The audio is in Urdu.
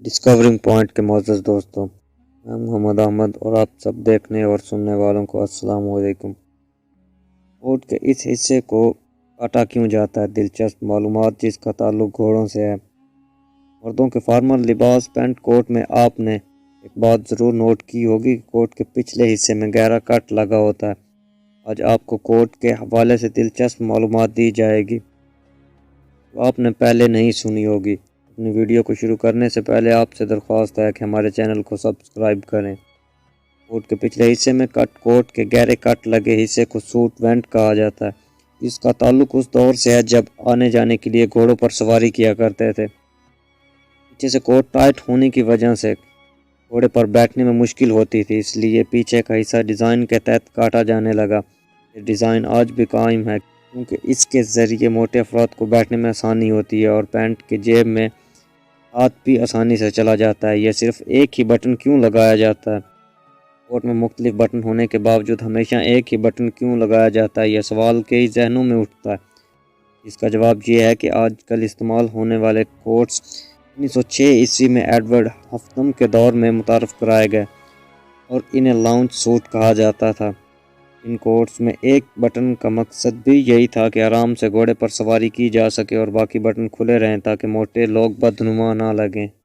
ڈسکورنگ پوائنٹ کے معزز دوستوں، میں محمد احمد اور آپ سب دیکھنے اور سننے والوں کو السلام علیکم۔ کوٹ کے اس حصے کو کاٹا کیوں جاتا ہے؟ دلچسپ معلومات جس کا تعلق گھوڑوں سے ہے۔ مردوں کے فارمل لباس پینٹ کوٹ میں آپ نے ایک بات ضرور نوٹ کی ہوگی کہ کوٹ کے پچھلے حصے میں گہرا کٹ لگا ہوتا ہے۔ آج آپ کو کوٹ کے حوالے سے دلچسپ معلومات دی جائے گی جو آپ نے پہلے نہیں سنی ہوگی۔ اپنی ویڈیو کو شروع کرنے سے پہلے آپ سے درخواست ہے کہ ہمارے چینل کو سبسکرائب کریں۔ کوٹ کے پچھلے حصے میں کوٹ کے گہرے کٹ لگے حصے کو سوٹ وینٹ کہا جاتا ہے۔ اس کا تعلق اس دور سے ہے جب آنے جانے کے لیے گھوڑوں پر سواری کیا کرتے تھے۔ پیچھے سے کوٹ ٹائٹ ہونے کی وجہ سے گھوڑے پر بیٹھنے میں مشکل ہوتی تھی، اس لیے پیچھے کا حصہ ڈیزائن کے تحت کاٹا جانے لگا۔ یہ ڈیزائن آج بھی قائم ہے کیونکہ اس کے ذریعے موٹے افراد کو بیٹھنے میں آسانی ہوتی ہے اور پینٹ کے جیب میں ہاتھ بھی آسانی سے چلا جاتا ہے۔ یہ صرف ایک ہی بٹن کیوں لگایا جاتا ہے؟ کوٹ میں مختلف بٹن ہونے کے باوجود ہمیشہ ایک ہی بٹن کیوں لگایا جاتا ہے؟ یہ سوال کئی ذہنوں میں اٹھتا ہے۔ اس کا جواب یہ ہے کہ آج کل استعمال ہونے والے کوٹس 1906 عیسوی میں ایڈورڈ ہفنم کے دور میں متعارف کرائے گئے اور انہیں لاؤنج سوٹ کہا جاتا تھا۔ ان کوٹس میں ایک بٹن کا مقصد بھی یہی تھا کہ آرام سے گھوڑے پر سواری کی جا سکے اور باقی بٹن کھلے رہیں تاکہ موٹے لوگ بدنما نہ لگیں۔